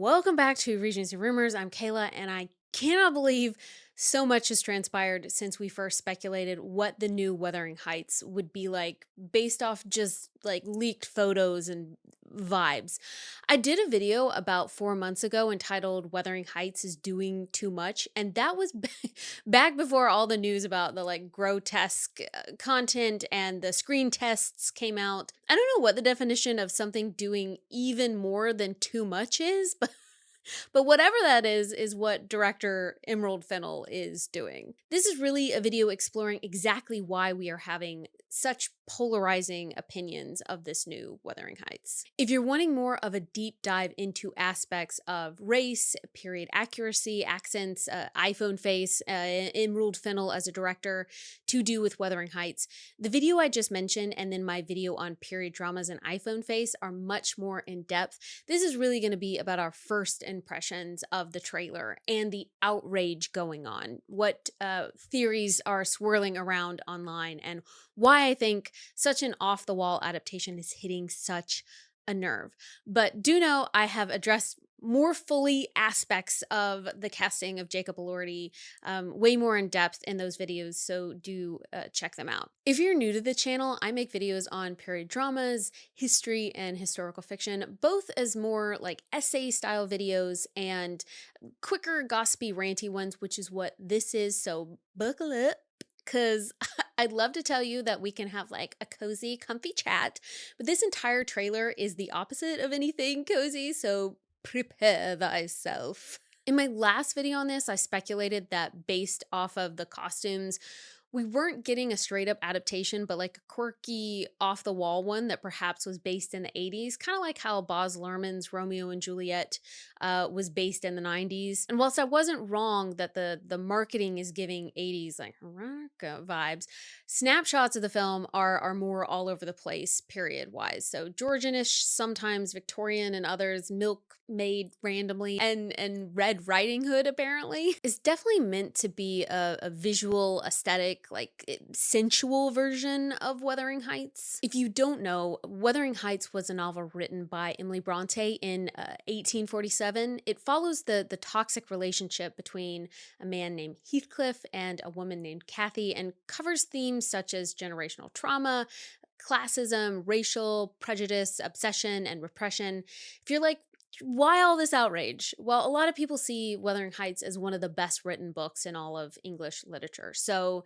Welcome back to Regency Rumors. I'm Kayla, and I cannot believe so much has transpired since we first speculated what the new Wuthering Heights would be like based off just like leaked photos and vibes. I did a video about 4 months ago entitled Wuthering Heights is Doing Too Much, and that was back before all the news about the like grotesque content and the screen tests came out. I don't know what the definition of something doing even more than too much is, but whatever that is what director Emerald Fennell is doing. This is really a video exploring exactly why we are having such polarizing opinions of this new Wuthering Heights. If you're wanting more of a deep dive into aspects of race, period accuracy, accents, iPhone face, Emerald Fennell as a director, to do with Wuthering Heights, the video I just mentioned and then my video on period dramas and iPhone face are much more in depth. This is really going to be about our first impressions of the trailer and the outrage going on, what theories are swirling around online, and why I think such an off-the-wall adaptation is hitting such a nerve. But do know I have addressed more fully aspects of the casting of Jacob Elordi way more in depth in those videos, so do check them out. If you're new to the channel, I make videos on period dramas, history, and historical fiction, both as more like essay style videos and quicker gossipy ranty ones, which is what this is, so buckle up. Because I'd love to tell you that we can have like a cozy, comfy chat, but this entire trailer is the opposite of anything cozy, so prepare thyself. In my last video on this, I speculated that based off of the costumes, we weren't getting a straight up adaptation, but like a quirky, off the wall one that perhaps was based in the 80s, kind of like how Baz Luhrmann's Romeo and Juliet was based in the 90s. And whilst I wasn't wrong that the marketing is giving 80s like rock vibes, snapshots of the film are more all over the place, period wise. So Georgianish, sometimes Victorian, and others milk-made randomly, and Red Riding Hood apparently is definitely meant to be a visual aesthetic, like sensual version of Wuthering Heights. If you don't know, Wuthering Heights was a novel written by Emily Brontë in 1847. It follows the toxic relationship between a man named Heathcliff and a woman named Cathy, and covers themes such as generational trauma, classism, racial prejudice, obsession, and repression. If you're like, why all this outrage? Well, a lot of people see Wuthering Heights as one of the best written books in all of English literature. So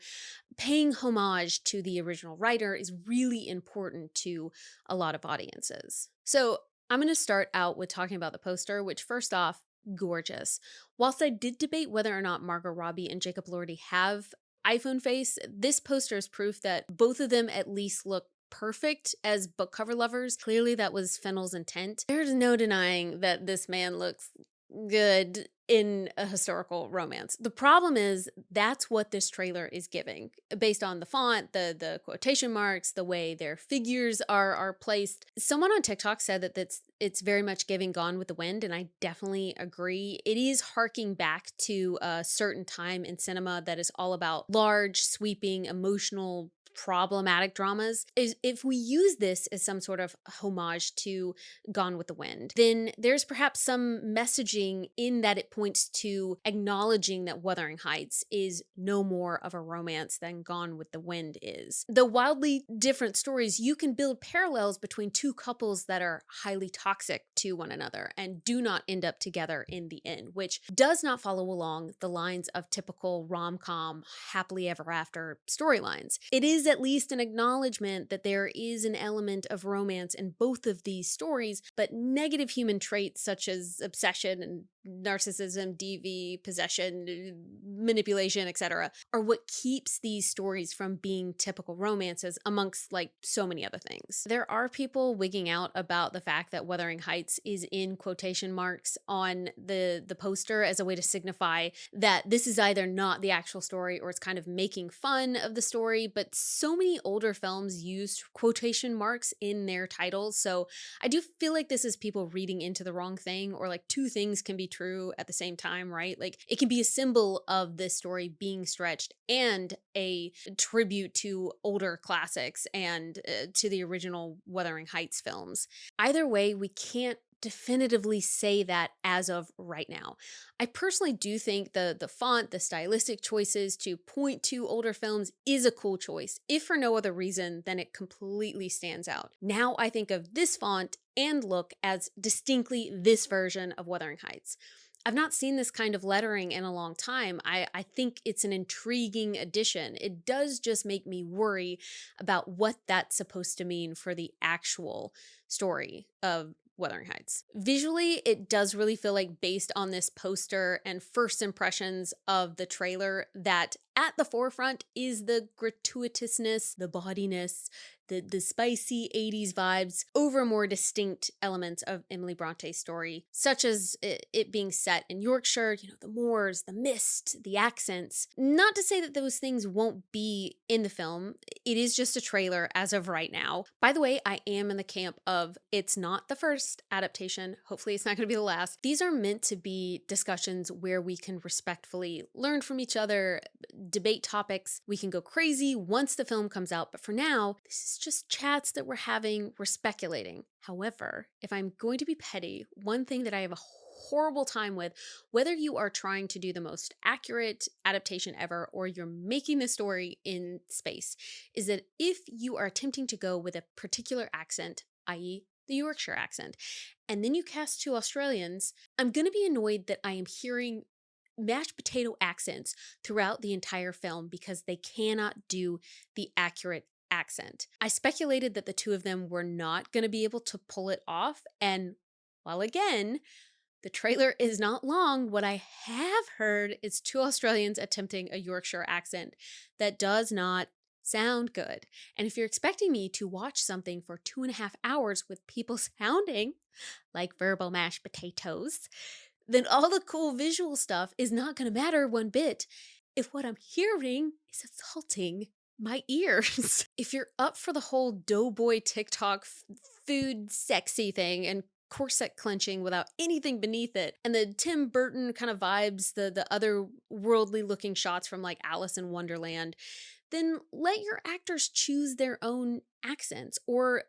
paying homage to the original writer is really important to a lot of audiences. So I'm going to start out with talking about the poster, which first off, gorgeous. Whilst I did debate whether or not Margot Robbie and Jacob Elordi have iPhone face, this poster is proof that both of them at least look perfect as book cover lovers. Clearly that was Fennell's intent. There's no denying that this man looks good in a historical romance. The problem is that's what this trailer is giving based on the font, the quotation marks, the way their figures are placed. Someone on TikTok said that it's very much giving Gone with the Wind, and I definitely agree. It is harking back to a certain time in cinema that is all about large, sweeping, emotional, problematic dramas. If we use this as some sort of homage to Gone with the Wind, then there's perhaps some messaging in that it points to acknowledging that Wuthering Heights is no more of a romance than Gone with the Wind is. Though wildly different stories, you can build parallels between two couples that are highly toxic to one another and do not end up together in the end, which does not follow along the lines of typical rom-com happily ever after storylines. It is at least an acknowledgement that there is an element of romance in both of these stories, but negative human traits such as obsession and narcissism, DV, possession, manipulation, etc., are what keeps these stories from being typical romances amongst like so many other things. There are people wigging out about the fact that Wuthering Heights is in quotation marks on the poster as a way to signify that this is either not the actual story or it's kind of making fun of the story, but so many older films used quotation marks in their titles, so I do feel like this is people reading into the wrong thing, or like two things can be true at the same time, right? Like it can be a symbol of this story being stretched and a tribute to older classics and to the original Wuthering Heights films. Either way, we can't definitively say that as of right now. I personally do think the font, the stylistic choices to point to older films is a cool choice, if for no other reason than it completely stands out. Now I think of this font and look as distinctly this version of Wuthering Heights. I've not seen this kind of lettering in a long time. I think it's an intriguing addition. It does just make me worry about what that's supposed to mean for the actual story of Wuthering Heights. Visually, it does really feel like, based on this poster and first impressions of the trailer, that at the forefront is the gratuitousness, the bawdiness, the spicy 80s vibes over more distinct elements of Emily Bronte's story, such as it being set in Yorkshire, the moors, the mist, the accents. Not to say that those things won't be in the film. It is just a trailer as of right now. By the way, I am in the camp of it's not the first adaptation. Hopefully it's not going to be the last. These are meant to be discussions where we can respectfully learn from each other, debate topics. We can go crazy once the film comes out, but for now, this is just chats that we're having, we're speculating. However, if I'm going to be petty, one thing that I have a horrible time with, whether you are trying to do the most accurate adaptation ever or you're making the story in space, is that if you are attempting to go with a particular accent, i.e. the Yorkshire accent, and then you cast two Australians, I'm going to be annoyed that I am hearing mashed potato accents throughout the entire film because they cannot do the accurate accent. I speculated that the two of them were not going to be able to pull it off, and while again, the trailer is not long, what I have heard is two Australians attempting a Yorkshire accent that does not sound good. And if you're expecting me to watch something for 2.5 hours with people sounding like verbal mashed potatoes, then all the cool visual stuff is not going to matter one bit if what I'm hearing is assaulting my ears. If you're up for the whole doughboy TikTok food sexy thing and corset clenching without anything beneath it, and the Tim Burton kind of vibes, the other worldly looking shots from like Alice in Wonderland, then let your actors choose their own accents or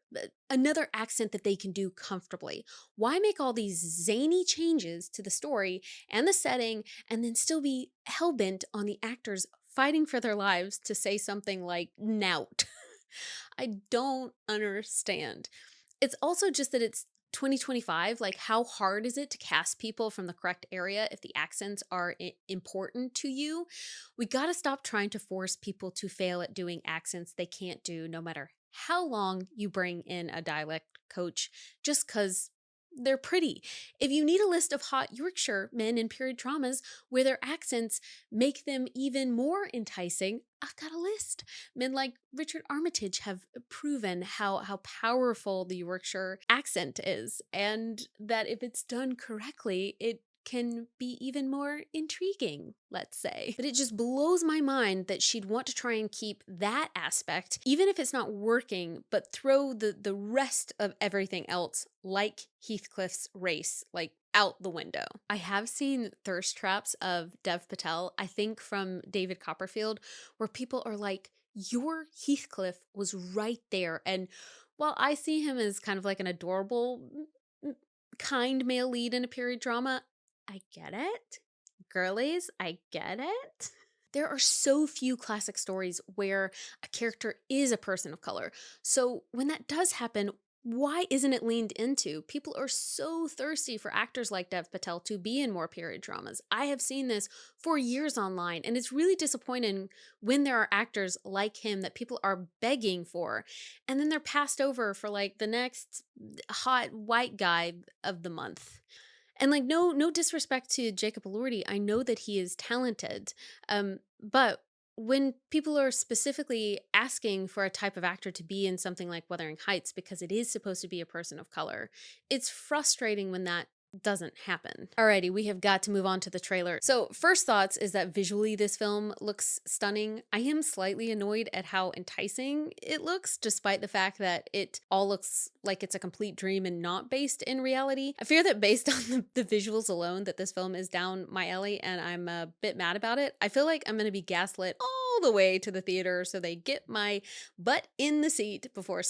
another accent that they can do comfortably. Why make all these zany changes to the story and the setting and then still be hellbent on the actors fighting for their lives to say something like "nout"? I don't understand. It's also just that it's 2025. Like, how hard is it to cast people from the correct area if the accents are important to you? We got to stop trying to force people to fail at doing accents they can't do, no matter how long you bring in a dialect coach, just because they're pretty. If you need a list of hot Yorkshire men in period dramas where their accents make them even more enticing, I've got a list. Men like Richard Armitage have proven how powerful the Yorkshire accent is, and that if it's done correctly, it can be even more intriguing, let's say. But it just blows my mind that she'd want to try and keep that aspect, even if it's not working, but throw the rest of everything else, like Heathcliff's race, like out the window. I have seen thirst traps of Dev Patel, I think from David Copperfield, where people are like, your Heathcliff was right there. And while I see him as kind of like an adorable, kind male lead in a period drama, I get it. Girlies, I get it. There are so few classic stories where a character is a person of color. So when that does happen, why isn't it leaned into? People are so thirsty for actors like Dev Patel to be in more period dramas. I have seen this for years online, and it's really disappointing when there are actors like him that people are begging for, and then they're passed over for like the next hot white guy of the month. And like, no disrespect to Jacob Elordi, I know that he is talented, but when people are specifically asking for a type of actor to be in something like Wuthering Heights because it is supposed to be a person of color, it's frustrating when that doesn't happen. Alrighty, we have got to move on to the trailer. So first thoughts is that visually this film looks stunning. I am slightly annoyed at how enticing it looks, despite the fact that it all looks like it's a complete dream and not based in reality. I fear that based on the visuals alone that this film is down my alley, and I'm a bit mad about it. I feel like I'm going to be gaslit all the way to the theater so they get my butt in the seat before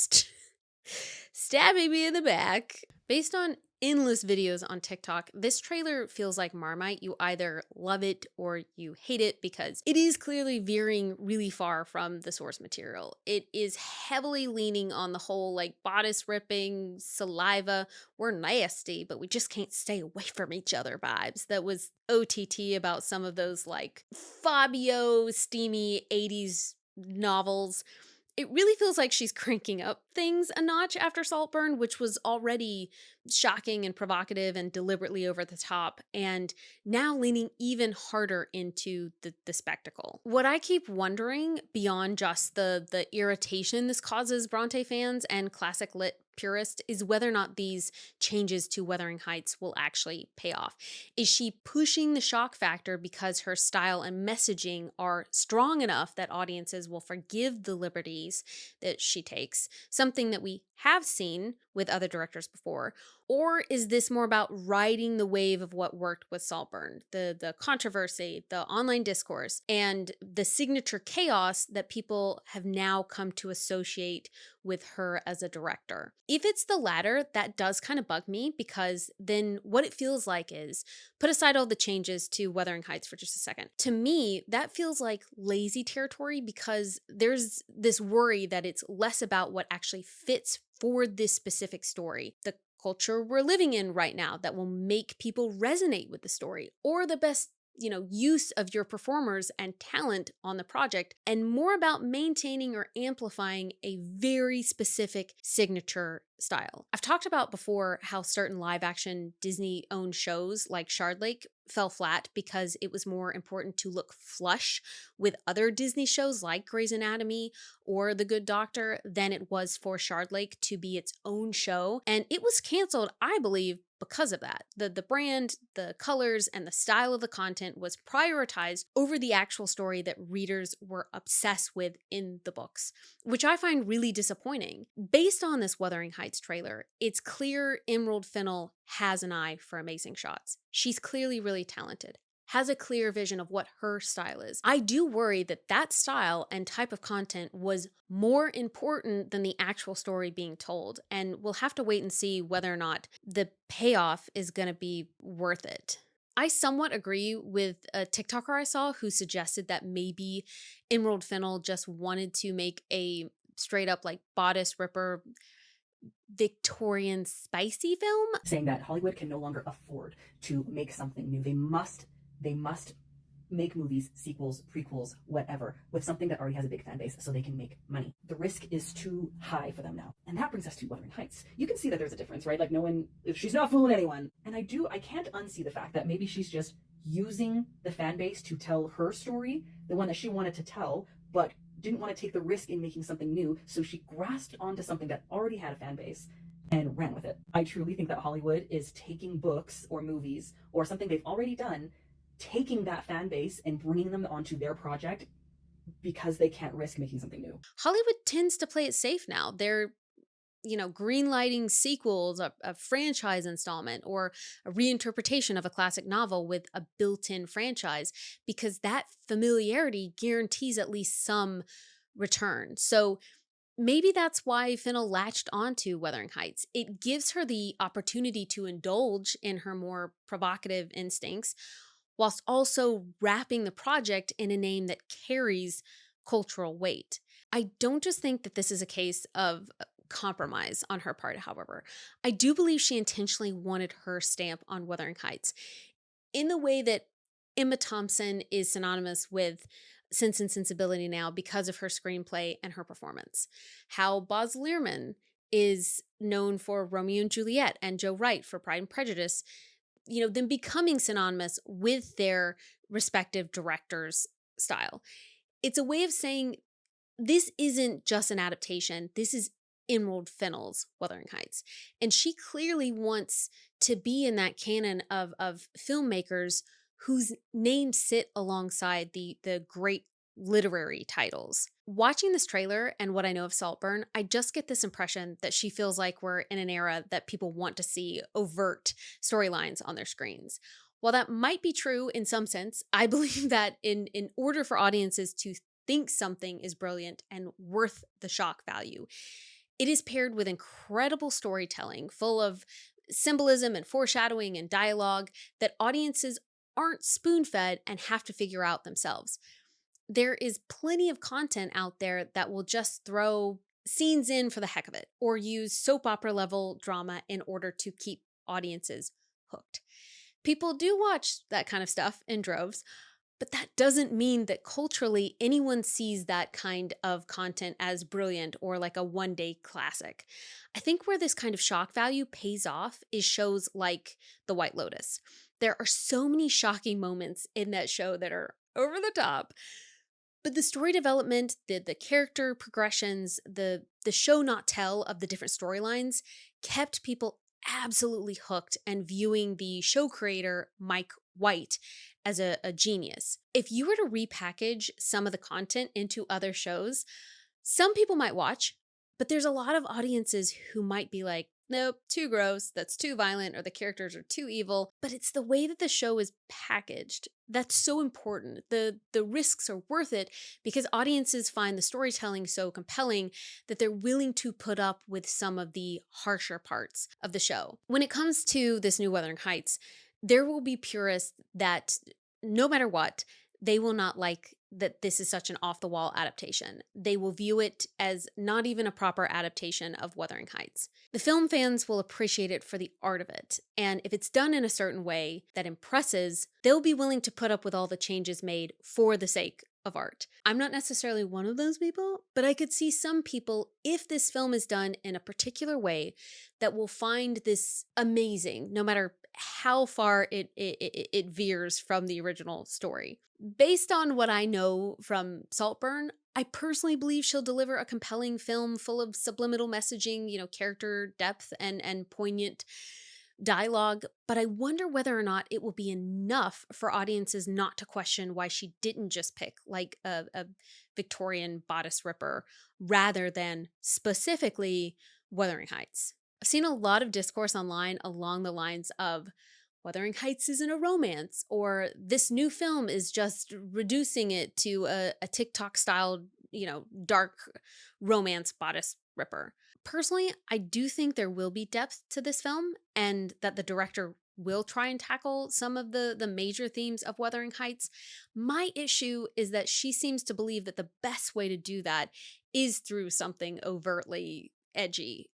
stabbing me in the back. Based on endless videos on TikTok, this trailer feels like Marmite. You either love it or you hate it because it is clearly veering really far from the source material. It is heavily leaning on the whole like bodice ripping, saliva, we're nasty, but we just can't stay away from each other vibes. That was OTT about some of those like Fabio steamy 80s novels. It really feels like she's cranking up things a notch after Saltburn, which was already shocking and provocative and deliberately over the top, and now leaning even harder into the spectacle. What I keep wondering, beyond just the irritation this causes Brontë fans and classic lit purists, is whether or not these changes to Wuthering Heights will actually pay off. Is she pushing the shock factor because her style and messaging are strong enough that audiences will forgive the liberties that she takes, something that we have seen with other directors before? Or is this more about riding the wave of what worked with Saltburn, the controversy, the online discourse, and the signature chaos that people have now come to associate with her as a director? If it's the latter, that does kind of bug me, because then what it feels like is, put aside all the changes to Wuthering Heights for just a second. To me, that feels like lazy territory, because there's this worry that it's less about what actually fits for this specific story, the culture we're living in right now that will make people resonate with the story, or the best use of your performers and talent on the project, and more about maintaining or amplifying a very specific signature style. I've talked about before how certain live action Disney owned shows like Shard Lake fell flat because it was more important to look flush with other Disney shows like Grey's Anatomy or The Good Doctor than it was for Shard Lake to be its own show. And it was canceled, I believe, because of that. The brand, the colors, and the style of the content was prioritized over the actual story that readers were obsessed with in the books, which I find really disappointing. Based on this Wuthering Heights trailer, it's clear Emerald Fennell has an eye for amazing shots. She's clearly really talented, has a clear vision of what her style is. I do worry that that style and type of content was more important than the actual story being told, and we'll have to wait and see whether or not the payoff is going to be worth it. I somewhat agree with a TikToker I saw who suggested that maybe Emerald Fennell just wanted to make a straight up like bodice ripper Victorian spicy film, saying that Hollywood can no longer afford to make something new. They must make movies, sequels, prequels, whatever, with something that already has a big fan base so they can make money. The risk is too high for them now. And that brings us to Wuthering Heights. You can see that there's a difference, right? Like, no one, she's not fooling anyone. And I can't unsee the fact that maybe she's just using the fan base to tell her story, the one that she wanted to tell, but didn't want to take the risk in making something new, so she grasped onto something that already had a fan base and ran with it. I truly think that Hollywood is taking books or movies or something they've already done, taking that fan base and bringing them onto their project because they can't risk making something new. Hollywood tends to play it safe now. They're greenlighting sequels, a franchise installment, or a reinterpretation of a classic novel with a built-in franchise, because that familiarity guarantees at least some return. So maybe that's why Fennell latched onto Wuthering Heights. It gives her the opportunity to indulge in her more provocative instincts, whilst also wrapping the project in a name that carries cultural weight. I don't just think that this is a case of compromise on her part, however. I do believe she intentionally wanted her stamp on Wuthering Heights, in the way that Emma Thompson is synonymous with Sense and Sensibility now because of her screenplay and her performance. How Baz Luhrmann is known for Romeo and Juliet and Joe Wright for Pride and Prejudice, them becoming synonymous with their respective directors' style. It's a way of saying this isn't just an adaptation, this is Emerald Fennell's Wuthering Heights. And she clearly wants to be in that canon of filmmakers whose names sit alongside the great literary titles. Watching this trailer and what I know of Saltburn, I just get this impression that she feels like we're in an era that people want to see overt storylines on their screens. While that might be true in some sense, I believe that in order for audiences to think something is brilliant and worth the shock value, it is paired with incredible storytelling, full of symbolism and foreshadowing and dialogue that audiences aren't spoon-fed and have to figure out themselves. There is plenty of content out there that will just throw scenes in for the heck of it or use soap opera level drama in order to keep audiences hooked. People do watch that kind of stuff in droves, but that doesn't mean that culturally anyone sees that kind of content as brilliant or like a one-day classic. I think where this kind of shock value pays off is shows like The White Lotus. There are so many shocking moments in that show that are over the top. But the story development, the character progressions, the show not tell of the different storylines kept people absolutely hooked and viewing the show creator, Mike White, as a genius. If you were to repackage some of the content into other shows, some people might watch, but there's a lot of audiences who might be like, nope, too gross, that's too violent, or the characters are too evil. But it's the way that the show is packaged that's so important. The risks are worth it because audiences find the storytelling so compelling that they're willing to put up with some of the harsher parts of the show. When it comes to this new Wuthering Heights, there will be purists that no matter what, they will not like that this is such an off-the-wall adaptation. They will view it as not even a proper adaptation of Wuthering Heights. The film fans will appreciate it for the art of it, and if it's done in a certain way that impresses, they'll be willing to put up with all the changes made for the sake of art. I'm not necessarily one of those people, but I could see some people, if this film is done in a particular way, that will find this amazing, no matter how far it veers from the original story. Based on what I know from Saltburn, I personally believe she'll deliver a compelling film full of subliminal messaging, character depth and poignant dialogue, but I wonder whether or not it will be enough for audiences not to question why she didn't just pick like a Victorian bodice ripper rather than specifically Wuthering Heights. I've seen a lot of discourse online along the lines of Wuthering Heights isn't a romance, or this new film is just reducing it to a TikTok style, dark romance bodice ripper. Personally, I do think there will be depth to this film and that the director will try and tackle some of the major themes of Wuthering Heights. My issue is that she seems to believe that the best way to do that is through something overtly edgy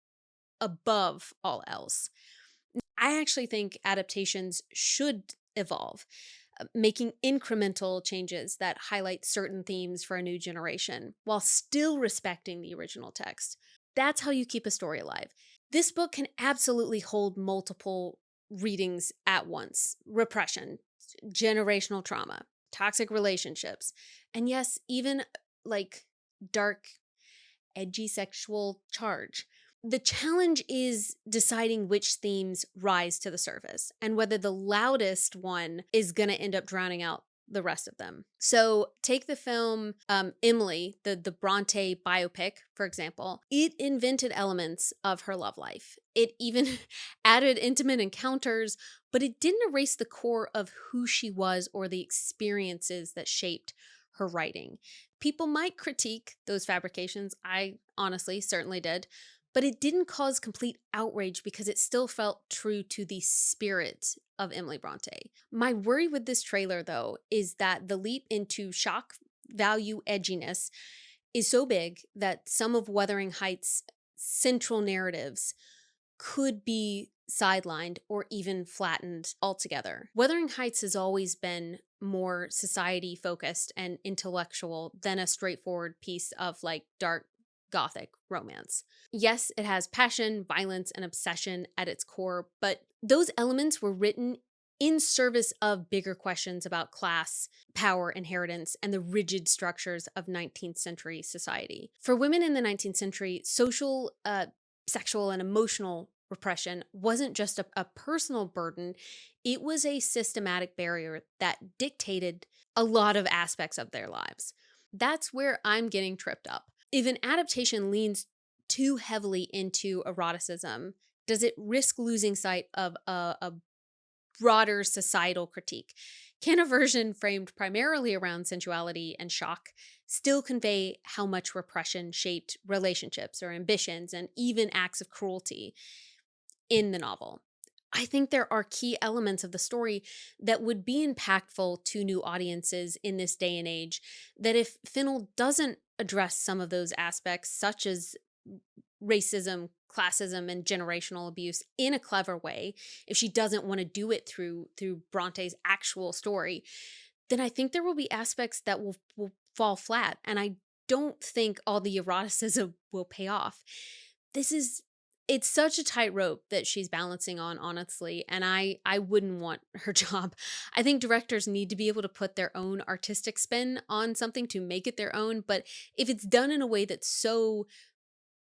above all else. I actually think adaptations should evolve, making incremental changes that highlight certain themes for a new generation while still respecting the original text. That's how you keep a story alive. This book can absolutely hold multiple readings at once: repression, generational trauma, toxic relationships, and yes, even like dark, edgy sexual charge. The challenge is deciding which themes rise to the surface and whether the loudest one is going to end up drowning out the rest of them. So take the film Emily, the Brontë biopic, for example. It invented elements of her love life. It even added intimate encounters, but it didn't erase the core of who she was or the experiences that shaped her writing. People might critique those fabrications. I honestly certainly did. But it didn't cause complete outrage because it still felt true to the spirit of Emily Brontë. My worry with this trailer, though, is that the leap into shock value edginess is so big that some of Wuthering Heights' central narratives could be sidelined or even flattened altogether. Wuthering Heights has always been more society focused and intellectual than a straightforward piece of like dark Gothic romance. Yes, it has passion, violence, and obsession at its core, but those elements were written in service of bigger questions about class, power, inheritance, and the rigid structures of 19th century society. For women in the 19th century, social, sexual, and emotional repression wasn't just a personal burden, it was a systematic barrier that dictated a lot of aspects of their lives. That's where I'm getting tripped up. If an adaptation leans too heavily into eroticism, does it risk losing sight of a broader societal critique? Can a version framed primarily around sensuality and shock still convey how much repression shaped relationships or ambitions and even acts of cruelty in the novel? I think there are key elements of the story that would be impactful to new audiences in this day and age. That if Fennell doesn't address some of those aspects, such as racism, classism, and generational abuse in a clever way, if she doesn't want to do it through Bronte's actual story, then I think there will be aspects that will fall flat. And I don't think all the eroticism will pay off. This is it's such a tightrope that she's balancing on, honestly, and I wouldn't want her job. I think directors need to be able to put their own artistic spin on something to make it their own, but if it's done in a way that's so,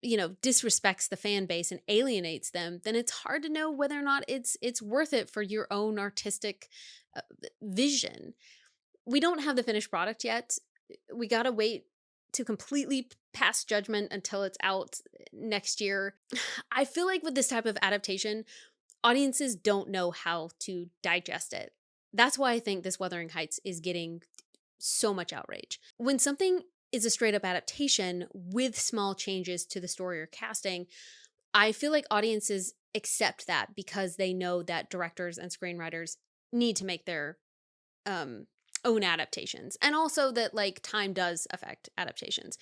disrespects the fan base and alienates them, then it's hard to know whether or not it's worth it for your own artistic uh, vision. We don't have the finished product yet. We got to wait to completely pass judgment until it's out next year. I feel like with this type of adaptation, audiences don't know how to digest it. That's why I think this Wuthering Heights is getting so much outrage. When something is a straight up adaptation with small changes to the story or casting, I feel like audiences accept that because they know that directors and screenwriters need to make their um own adaptations, and also that like time does affect adaptations,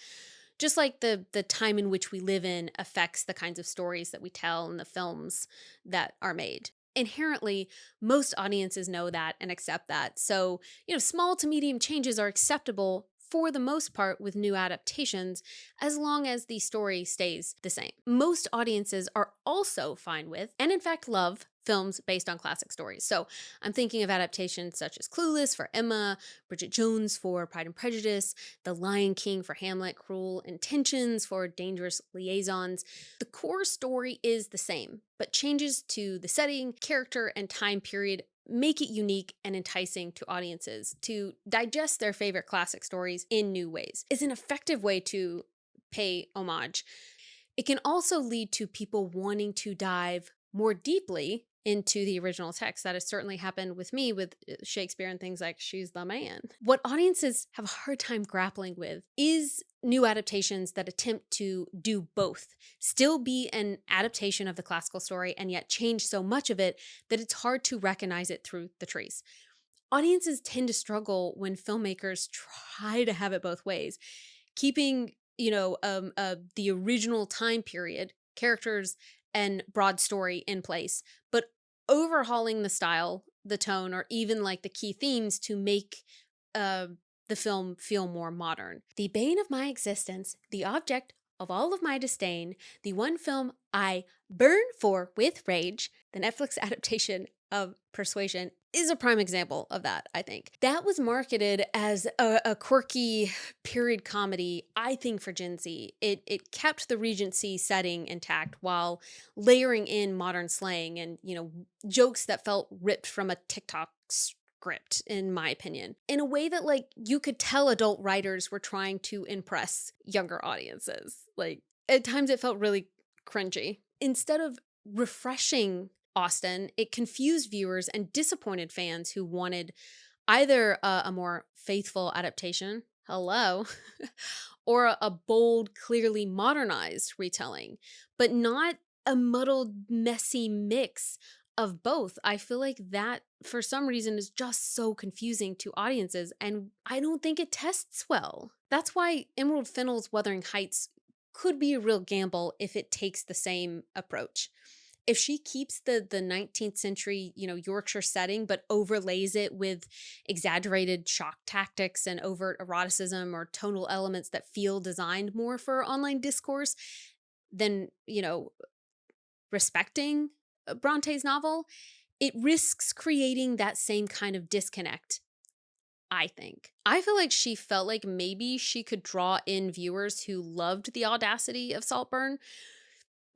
just like the time in which we live in affects the kinds of stories that we tell and the films that are made. Inherently, most audiences know that and accept that. So, small to medium changes are acceptable for the most part with new adaptations, as long as the story stays the same. Most audiences are also fine with, and in fact love, films based on classic stories. So I'm thinking of adaptations such as Clueless for Emma, Bridget Jones for Pride and Prejudice, The Lion King for Hamlet, Cruel Intentions for Dangerous Liaisons. The core story is the same, but changes to the setting, character, and time period make it unique and enticing to audiences to digest their favorite classic stories in new ways. It's an effective way to pay homage. It can also lead to people wanting to dive more deeply into the original text. That has certainly happened with me with Shakespeare and things like She's the Man. What audiences have a hard time grappling with is new adaptations that attempt to do both, still be an adaptation of the classical story and yet change so much of it that it's hard to recognize it through the trees. Audiences tend to struggle when filmmakers try to have it both ways, keeping the original time period, characters, and broad story in place, but overhauling the style, the tone, or even like the key themes to make uh, the film feel more modern. The bane of my existence, the object of all of my disdain, the one film I burn for with rage, the Netflix adaptation of Persuasion is a prime example of that, I think. That was marketed as a quirky period comedy, I think, for Gen Z. It kept the Regency setting intact while layering in modern slang and, jokes that felt ripped from a TikTok script, in my opinion, in a way that, like, you could tell adult writers were trying to impress younger audiences. Like, at times it felt really cringy. Instead of refreshing Austen, it confused viewers and disappointed fans who wanted either a more faithful adaptation, hello, or a bold, clearly modernized retelling, but not a muddled, messy mix of both. I feel like that, for some reason, is just so confusing to audiences, and I don't think it tests well. That's why Emerald Fennell's Wuthering Heights could be a real gamble if it takes the same approach. If she keeps the 19th century, Yorkshire setting, but overlays it with exaggerated shock tactics and overt eroticism or tonal elements that feel designed more for online discourse than, respecting Bronte's novel, it risks creating that same kind of disconnect, I think. I feel like she felt like maybe she could draw in viewers who loved the audacity of Saltburn.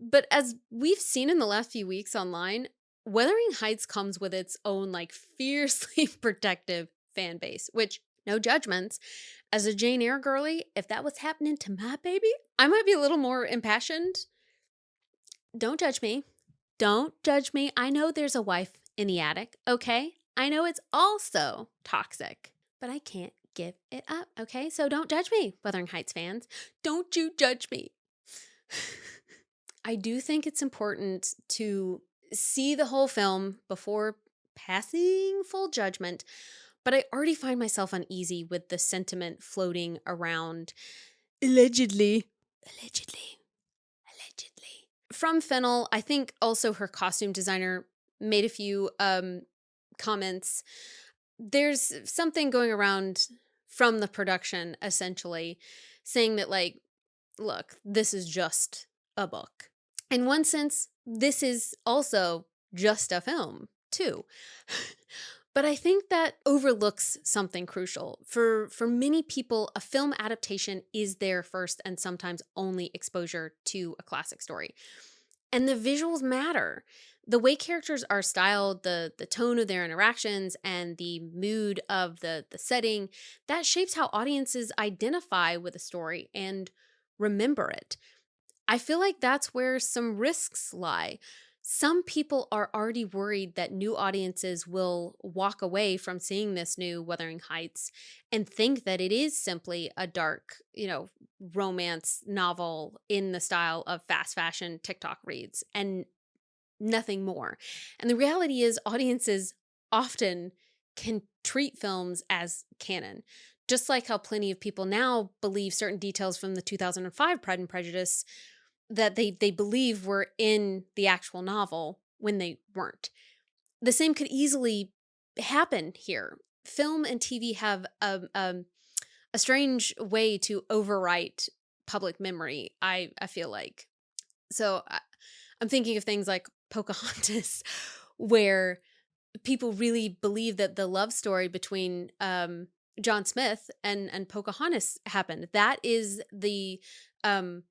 But as we've seen in the last few weeks online, Wuthering Heights comes with its own, like, fiercely protective fan base, which, no judgments. As a Jane Eyre girly, if that was happening to my baby, I might be a little more impassioned. Don't judge me. Don't judge me. I know there's a wife in the attic, okay? I know it's also toxic, but I can't give it up, okay? So don't judge me, Wuthering Heights fans. Don't you judge me. I do think it's important to see the whole film before passing full judgment, but I already find myself uneasy with the sentiment floating around allegedly, allegedly, allegedly. From Fennell, I think also her costume designer made a few comments. There's something going around from the production essentially saying that, like, look, this is just a book. In one sense, this is also just a film, too. But I think that overlooks something crucial. For many people, a film adaptation is their first and sometimes only exposure to a classic story. And the visuals matter. The way characters are styled, the tone of their interactions, and the mood of the setting, that shapes how audiences identify with a story and remember it. I feel like that's where some risks lie. Some people are already worried that new audiences will walk away from seeing this new Wuthering Heights and think that it is simply a dark, romance novel in the style of fast fashion TikTok reads and nothing more. And the reality is, audiences often can treat films as canon. Just like how plenty of people now believe certain details from the 2005 Pride and Prejudice that they believe were in the actual novel when they weren't. The same could easily happen here. Film and TV have a strange way to overwrite public memory, I feel like. So I'm thinking of things like Pocahontas, where people really believe that the love story between John Smith and Pocahontas happened. That is the um,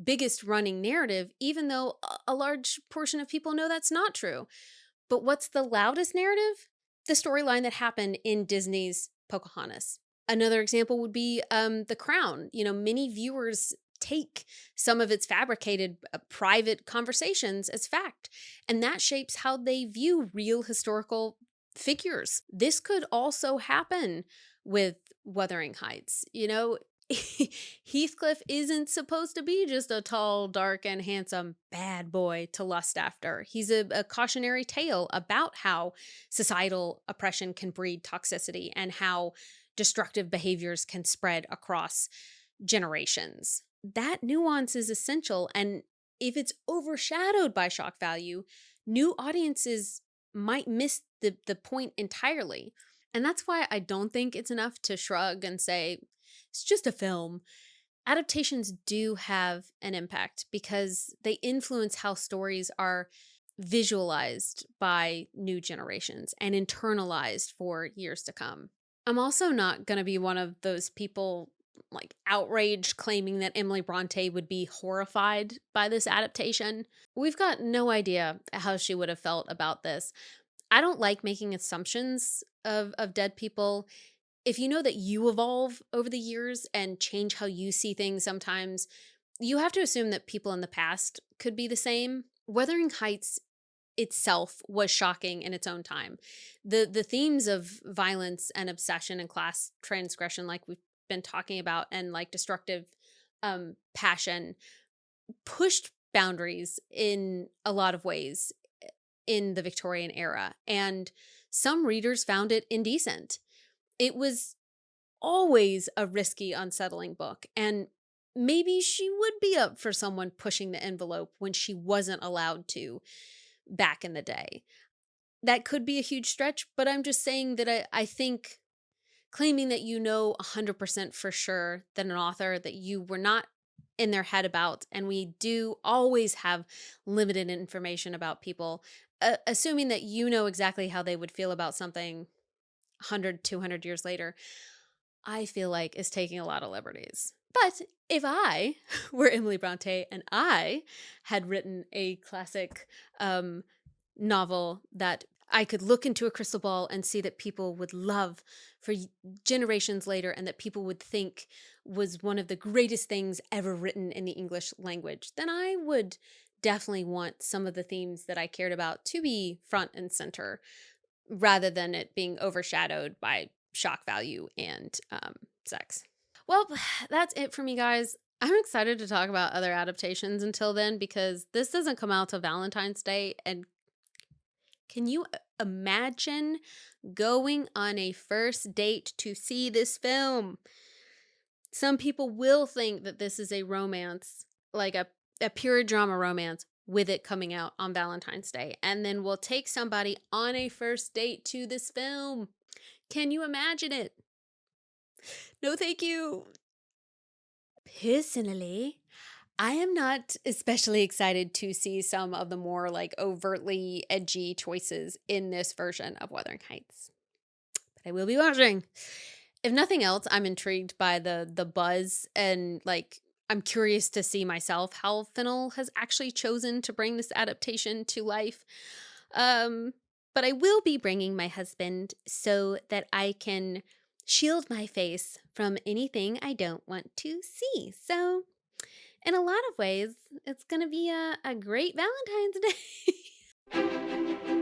biggest running narrative, even though a large portion of people know that's not true. But what's the loudest narrative? The storyline that happened in Disney's Pocahontas. Another example would be The Crown. Many viewers take some of its fabricated private conversations as fact, and that shapes how they view real historical figures. This could also happen with Wuthering Heights. Heathcliff isn't supposed to be just a tall, dark, and handsome bad boy to lust after. He's a cautionary tale about how societal oppression can breed toxicity and how destructive behaviors can spread across generations. That nuance is essential, and if it's overshadowed by shock value, new audiences might miss the point entirely. And that's why I don't think it's enough to shrug and say, it's just a film. Adaptations do have an impact because they influence how stories are visualized by new generations and internalized for years to come. I'm also not going to be one of those people like outraged claiming that Emily Brontë would be horrified by this adaptation. We've got no idea how she would have felt about this. I don't like making assumptions of dead people. If you know that you evolve over the years and change how you see things sometimes, you have to assume that people in the past could be the same. Wuthering Heights itself was shocking in its own time. The themes of violence and obsession and class transgression, like we've been talking about, and like destructive passion, pushed boundaries in a lot of ways in the Victorian era. And some readers found it indecent. It was always a risky, unsettling book. And maybe she would be up for someone pushing the envelope when she wasn't allowed to back in the day. That could be a huge stretch, but I'm just saying that I think claiming that 100% for sure that an author that you were not in their head about, and we do always have limited information about people, assuming that you know exactly how they would feel about something 100, 200 years later, I feel like is taking a lot of liberties. But if I were Emily Brontë and I had written a classic novel that I could look into a crystal ball and see that people would love for generations later and that people would think was one of the greatest things ever written in the English language, then I would definitely want some of the themes that I cared about to be front and center rather than it being overshadowed by shock value and sex. Well, that's it for me, guys. I'm excited to talk about other adaptations until then because this doesn't come out till Valentine's Day, and Can you imagine going on a first date to see this film? Some people will think that this is a romance, like a pure drama romance, with it coming out on Valentine's Day, and then we'll take somebody on a first date to this film. Can you imagine it? No, thank you. Personally, I am not especially excited to see some of the more like overtly edgy choices in this version of Wuthering Heights, but I will be watching. If nothing else, I'm intrigued by the buzz, and like I'm curious to see myself how Fennell has actually chosen to bring this adaptation to life. Um, but I will be bringing my husband so that I can shield my face from anything I don't want to see. So, in a lot of ways, it's going to be a great Valentine's Day.